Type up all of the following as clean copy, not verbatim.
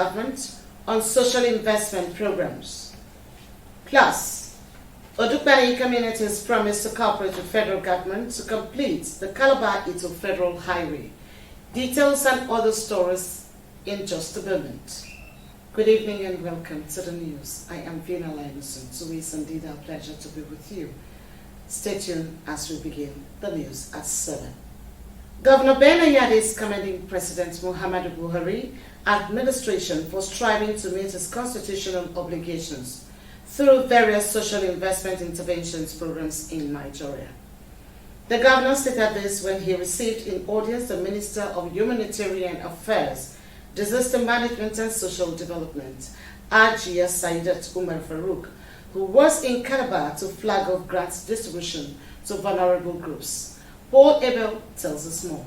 government on social investment programs. Plus, Odukbani communities promised to cooperate with federal government to complete the Calabar-Ito Federal Highway. Details and other stories in just a moment. Good evening and welcome to the news. I am Vina Limeson. So it's indeed our pleasure to be with you. Stay tuned as we begin the news at 7. Governor Ben Ayade is commending President Muhammadu Buhari administration for striving to meet its constitutional obligations through various social investment interventions programs in Nigeria. The governor stated this when he received in audience the Minister of Humanitarian Affairs, Disaster Management and Social Development, Ajia Saidat Umar Farouk, who was in Calabar to flag off grants distribution to vulnerable groups. Paul Abel tells us more.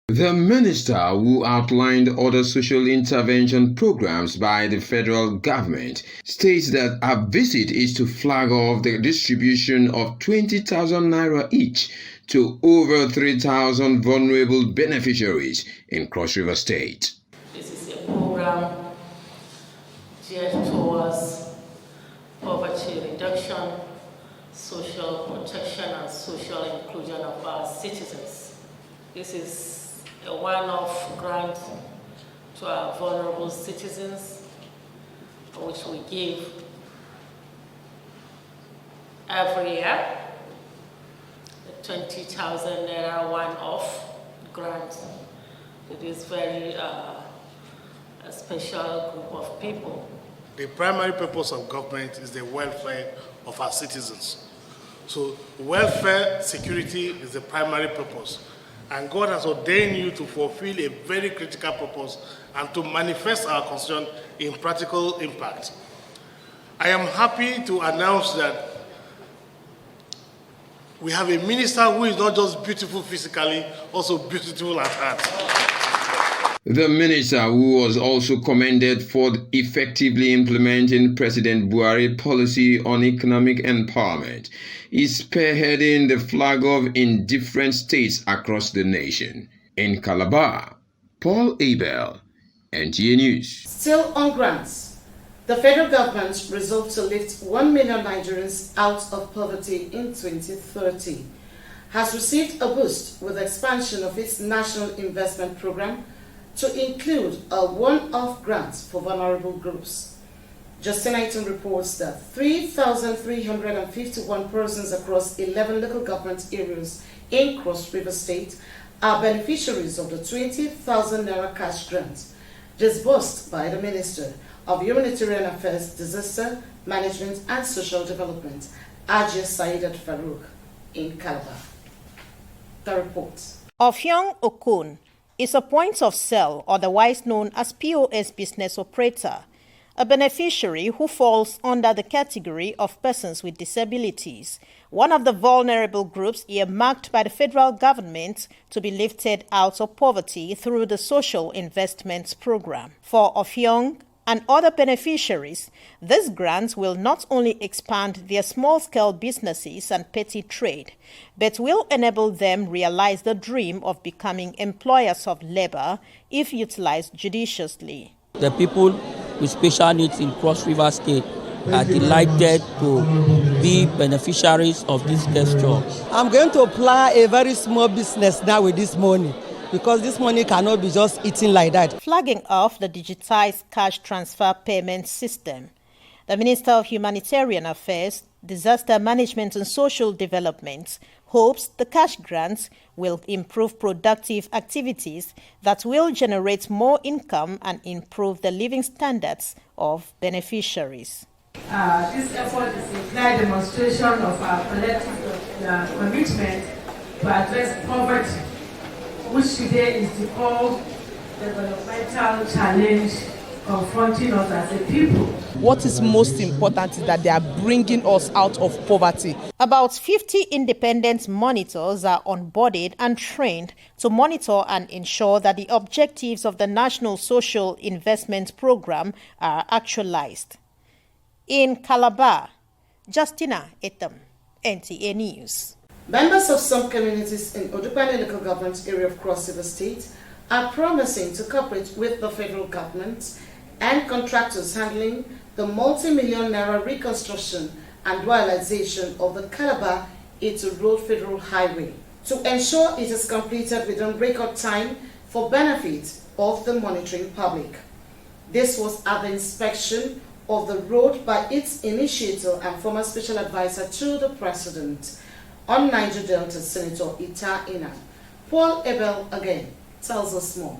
The minister, who outlined other social intervention programs by the federal government, states that her visit is to flag off the distribution of 20,000 naira each to over 3,000 vulnerable beneficiaries in Cross River State. This is a program geared towards poverty reduction, social protection, and social inclusion of our citizens. This is a one-off grant to our vulnerable citizens, which we give every year, a 20,000 naira one-off grant to this very a special group of people. The primary purpose of government is the welfare of our citizens. So welfare security is the primary purpose. And God has ordained you to fulfill a very critical purpose and to manifest our concern in practical impact. I am happy to announce that we have a minister who is not just beautiful physically, also beautiful at heart. The minister, who was also commended for effectively implementing President Buhari's policy on economic empowerment, is spearheading the flag off in different states across the nation. In Calabar, Paul Abel, Nta News. Still on grants, the federal government resolved to lift 1 million Nigerians out of poverty in 2030, has received a boost with the expansion of its national investment program to include a one-off grant for vulnerable groups. Justin Aiton reports that 3,351 persons across 11 local government areas in Cross River State are beneficiaries of the 20,000 naira cash grant disbursed by the Minister of Humanitarian Affairs, Disaster Management and Social Development, Ajia Saidat Farouk, in Calabar. The report. Ofyong Okun is a point of sale, otherwise known as POS business operator, a beneficiary who falls under the category of persons with disabilities, one of the vulnerable groups earmarked by the federal government to be lifted out of poverty through the Social Investments Program. For Ofyong and other beneficiaries, this grant will not only expand their small-scale businesses and petty trade, but will enable them realize the dream of becoming employers of labor if utilized judiciously. The people with special needs in Cross River State are delighted to be beneficiaries of this gesture. I'm going to apply a very small business now with this money, because this money cannot be just eaten like that. Flagging off the digitized cash transfer payment system, the Minister of Humanitarian Affairs, Disaster Management and Social Development hopes the cash grants will improve productive activities that will generate more income and improve the living standards of beneficiaries. This effort is a clear demonstration of our collective commitment to address poverty, which today is the core developmental challenge confronting us as a people. What is most important is that they are bringing us out of poverty. About 50 independent monitors are onboarded and trained to monitor and ensure that the objectives of the National Social Investment Program are actualized. In Calabar, Justina Etam, Nta News. Members of some communities in Odukbani local government area of Cross River State are promising to cooperate with the federal government and contractors handling the multi-million naira reconstruction and dualization of the Calabar Itu Road Federal Highway to ensure it is completed within record time for benefit of the monitoring public. This was at the inspection of the road by its initiator and former special advisor to the President on Niger Delta, Senator Nta Calabar. Paul Abel again tells us more.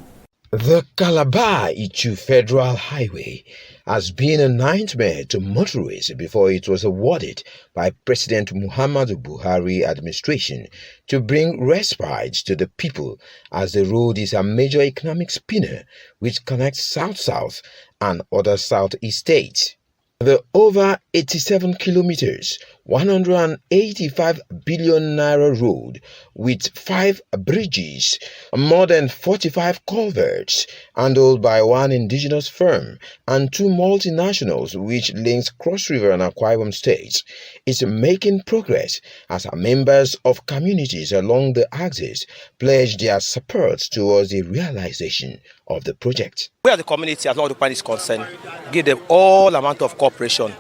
The Calabar-Itu Federal Highway has been a nightmare to motorists before it was awarded by President Muhammadu Buhari administration to bring respite to the people, as the road is a major economic spinner which connects South-South and other Southeast states. The over 87 kilometers, 185 billion naira road with 5 bridges, more than 45 culverts, handled by one indigenous firm and 2 multinationals, which links Cross River and Akwa Ibom states, is making progress as members of communities along the axis pledge their support towards the realization of the project. We are the community, as long as the plan is concerned, give them all amount of cooperation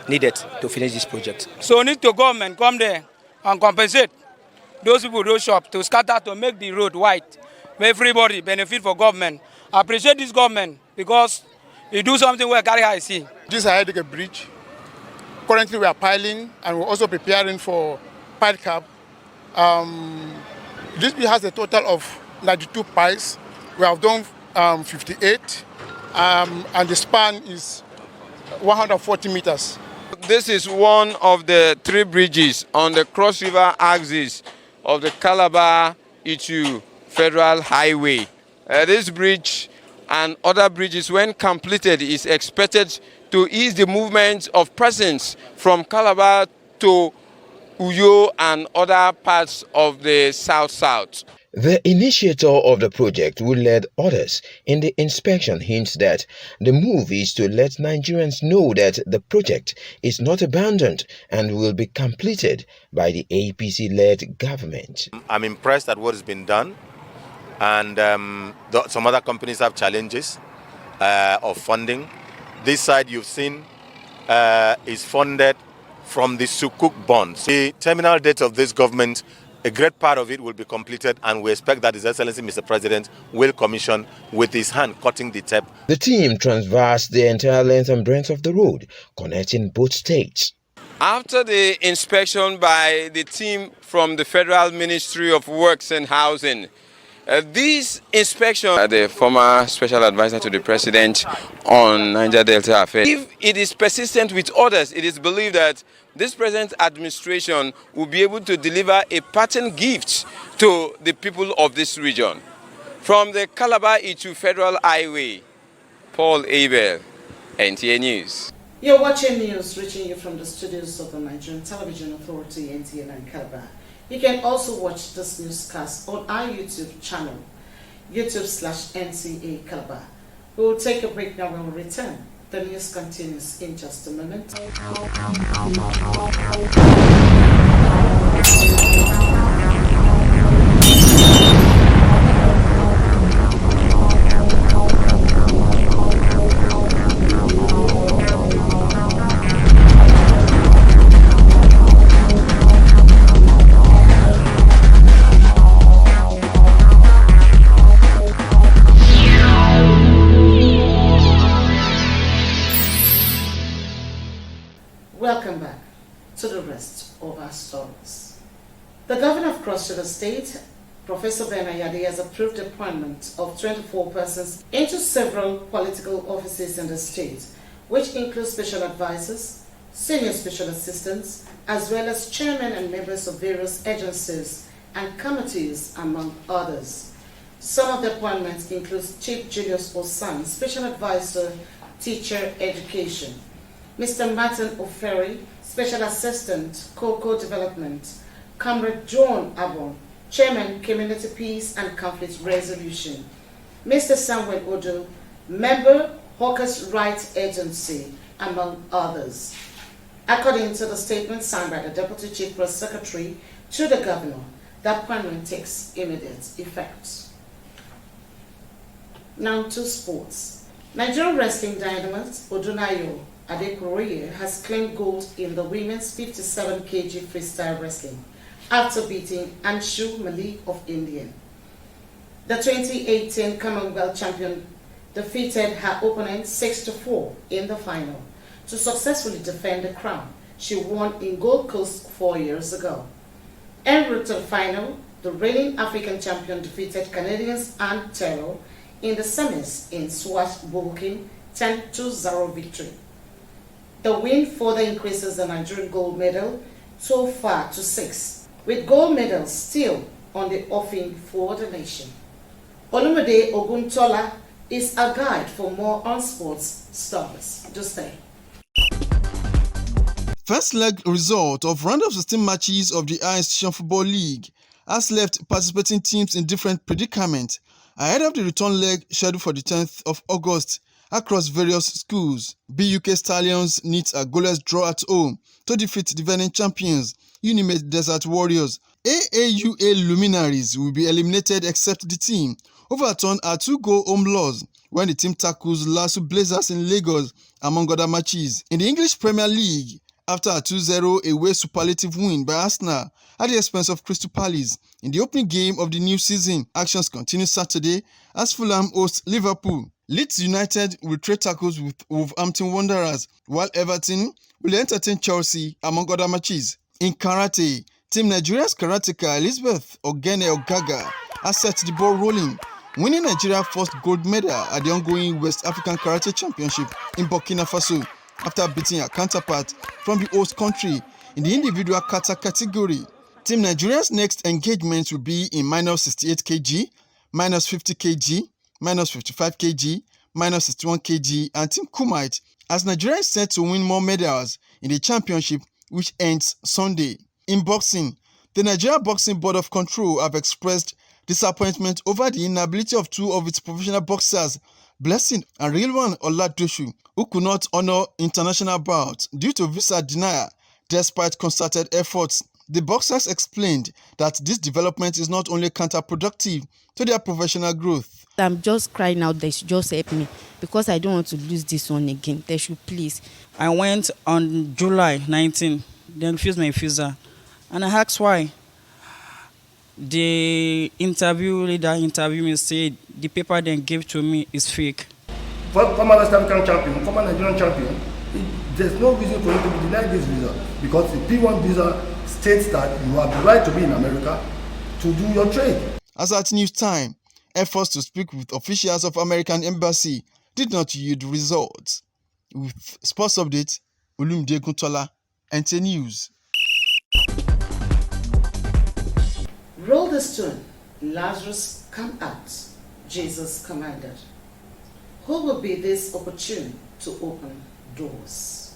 needed to finish this project. So need to government come there and compensate those people, those shops, to scatter to make the road wide. Make everybody benefit for government. I appreciate this government because it do something where carry high see. This is a Heidegger bridge. Currently we are piling and we're also preparing for pile cap. This bridge has a total of 92 piles. We have done 58 and the span is 140 meters. This is one of the 3 bridges on the Cross River axis of the Calabar-Itu Federal Highway. This bridge and other bridges, when completed, is expected to ease the movement of persons from Calabar to Uyo and other parts of the South-South. The initiator of the project, who led others in the inspection, hints that the move is to let Nigerians know that the project is not abandoned and will be completed by the APC-led government. I'm impressed at what has been done, and some other companies have challenges of funding. This side you've seen is funded from the Sukuk bonds. The terminal date of this government, a great part of it will be completed, and we expect that His Excellency Mr. President will commission with his hand cutting the tape. The team traversed the entire length and breadth of the road, connecting both states. After the inspection by the team from the Federal Ministry of Works and Housing, this inspection, the former special advisor to the President on Niger Delta affairs, if it is persistent with others, it is believed that this present administration will be able to deliver a pattern gift to the people of this region. From the Calabar-Itu Federal Highway, Paul Abel, NTA News. You're watching news reaching you from the studios of the Nigerian Television Authority, NTA and Calabar. You can also watch this newscast on our YouTube channel, YouTube/NTA Calabar. We will take a break now. When we return, the news continues in just a moment. Welcome back to the rest of our stories. The governor of Cross River State, Professor Ben Ayade, has approved the appointment of 24 persons into several political offices in the state, which include special advisors, senior special assistants, as well as chairmen and members of various agencies and committees, among others. Some of the appointments include Chief Julius Osan, Special Advisor, Teacher Education; Mr. Martin Oferi, Special Assistant, Cocoa Development; Comrade John Abon, Chairman, Community Peace and Conflict Resolution; Mr. Samuel Odo, Member, Hawkers' Rights Agency, among others. According to the statement signed by the Deputy Chief Press Secretary to the Governor, the appointment takes immediate effect. Now to sports. Nigerian wrestling dynamite Odunayo Adekoroye has claimed gold in the women's 57 kg freestyle wrestling after beating Anshu Malik of India. The 2018 Commonwealth champion defeated her opponent 6-4 in the final to successfully defend the crown she won in Gold Coast 4 years ago. En route to the final, the reigning African champion defeated Canadians Anne Terrell in the semis in swashbuckling 10-0 victory. The win further increases the Nigerian gold medal so far to 6, with gold medals still on the offing for the nation. Olumide Oguntola is a guide for more on sports stories. Do stay. First leg result of round of 16 matches of the Higher Institution Football League has left participating teams in different predicaments ahead of the return leg scheduled for the 10th of August across various schools. BUK Stallions needs a goalless draw at home to defeat the defending champions, Unimate Desert Warriors. AAUA Luminaries will be eliminated except the team overturned a 2-goal home loss when the team tackles Lasu Blazers in Lagos, among other matches. In the English Premier League, after a 2-0 away superlative win by Arsenal at the expense of Crystal Palace in the opening game of the new season, actions continue Saturday as Fulham hosts Liverpool. Leeds United will trade tackles with Wolverhampton Wanderers, while Everton will entertain Chelsea, among other matches. In karate, Team Nigeria's karateka Elizabeth Ogene Ogaga has set the ball rolling, winning Nigeria's first gold medal at the ongoing West African Karate Championship in Burkina Faso, after beating her counterpart from the host country in the individual kata category. Team Nigeria's next engagement will be in minus 68 kg, minus 50 kg, minus 55 kg, minus 61 kg, and Team Kumite, as Nigeria is set to win more medals in the championship, which ends Sunday. In boxing, the Nigeria Boxing Board of Control have expressed disappointment over the inability of two of its professional boxers, Blessing and Rilwan Oladoshu, who could not honor international bouts due to visa denial despite concerted efforts. The boxers explained that this development is not only counterproductive to their professional growth. I'm just crying out, they should just help me because I don't want to lose this one again. They should please. I went on July 19, they refused my visa, and I asked why. The interview leader interviewed me said the paper they gave to me is fake. Former West African champion, former Nigerian champion, there's no reason for you to be denied this visa because the P1 visa states that you have the right to be in America to do your trade. As at news time, efforts to speak with officials of American embassy did not yield results. With sports update, Olumide Oguntola, Nta News. Roll the stone, Lazarus come out, Jesus commanded. Who will be this opportune to open doors?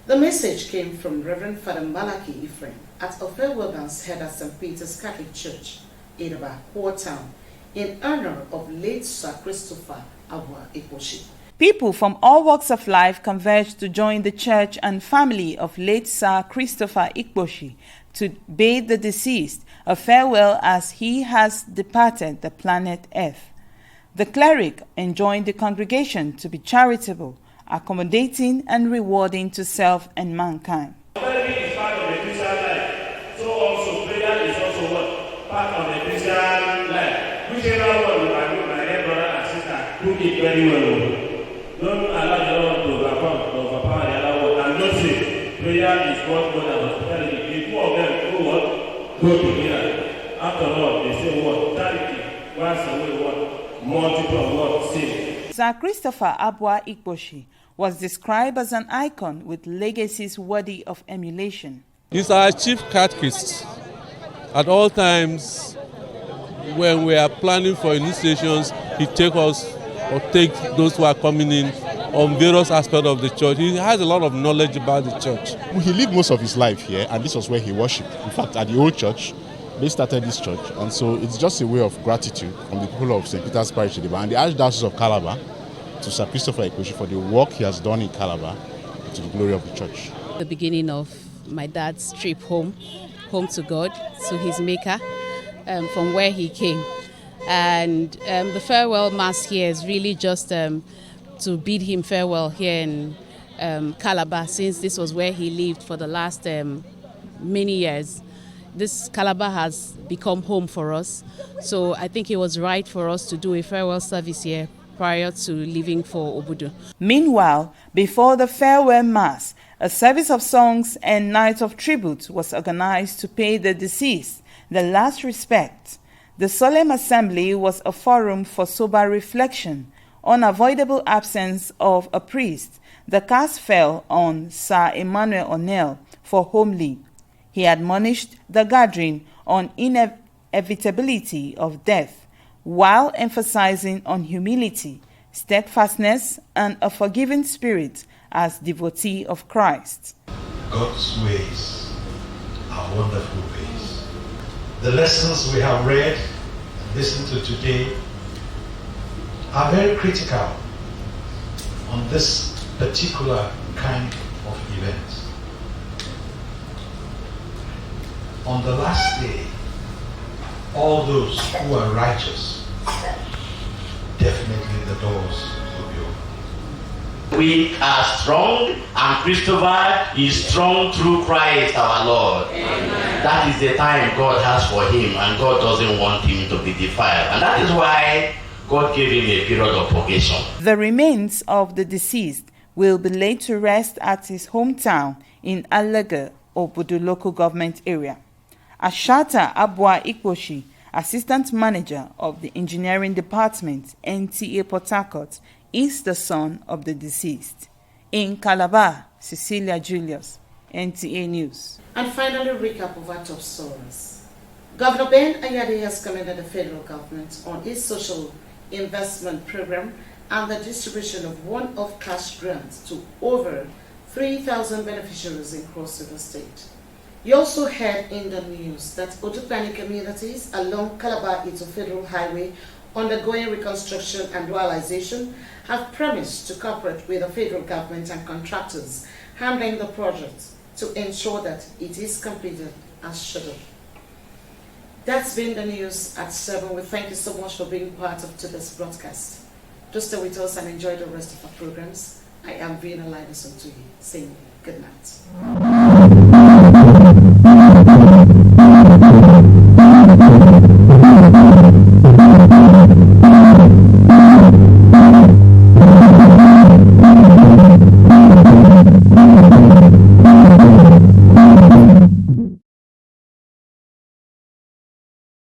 The message came from Reverend Father Malachi Ephraim at Ofewelban's head at St. Peter's Catholic Church, Idaba, Hoare Town, in honor of late Sir Christopher Abua Ikposhi. People from all walks of life converged to join the church and family of late Sir Christopher Ikposhi to bid the deceased a farewell as he has departed the planet Earth. The cleric enjoined the congregation to be charitable, accommodating and rewarding to self and mankind. Charity is part of the Christian life, so also prayer is also what? Part of the Christian life. Whichever one you are doing, my dear brother and sister, do it very well. Don't allow the other one to overpower the other one. And don't say prayer is what God has hospitality. The two of them do what? Go together. After all, they say what? Charity. Once away what? Multiple what? Sin. Sir Christopher Abua Ikposhi was described as an icon with legacies worthy of emulation. He's our chief catechist. At all times, when we are planning for initiations, he takes us or take those who are coming in on various aspects of the church. He has a lot of knowledge about the church. He lived most of his life here, and this was where he worshipped. In fact, at the old church, they started this church, and so it's just a way of gratitude from the people of St. Peter's Parish and the Archdiocese of Calabar to Sir Christopher Ikposhi for the work he has done in Calabar to the glory of the church. The beginning of my dad's trip home to God, to his Maker, from where he came. And the farewell mass here is really just to to bid him farewell here in Calabar, since this was where he lived for the last many years. This Calabar has become home for us, so I think it was right for us to do a farewell service here prior to leaving for Obudu. Meanwhile, before the farewell mass, a service of songs and night of tribute was organized to pay the deceased the last respect. The solemn assembly was a forum for sober reflection. Unavoidable absence of a priest, the cast fell on Sir Emmanuel O'Neill for homely. He admonished the gathering on inevitability of death, while emphasizing on humility, steadfastness, and a forgiving spirit as devotee of Christ. God's ways are wonderful ways. The lessons we have read and listened to today are very critical on this particular kind of event. On the last day, all those who are righteous, definitely the doors will be open. We are strong, and Christopher is strong through Christ our Lord. Amen. That is the time God has for him, and God doesn't want him to be defiled. And that is why God gave him a period of purgation. The remains of the deceased will be laid to rest at his hometown in Alaga, Obudu local government area. Ashata Abua Ikwoshi, Assistant Manager of the Engineering Department, Nta Port Harcourt, is the son of the deceased. In Calabar, Cecilia Julius, NTA News. And finally, recap of our top stories. Governor Ben Ayade has commended the federal government on its social investment program and the distribution of one-off cash grants to over 3,000 beneficiaries in Cross River State. You also heard in the news that Otupani communities along Calabar-Ito Federal Highway undergoing reconstruction and dualization have promised to cooperate with the federal government and contractors handling the project to ensure that it is completed as scheduled. That's been the news at 7. We thank you so much for being part of today's broadcast. Just stay with us and enjoy the rest of our programs. I am Vina Linus Untuyi saying good night.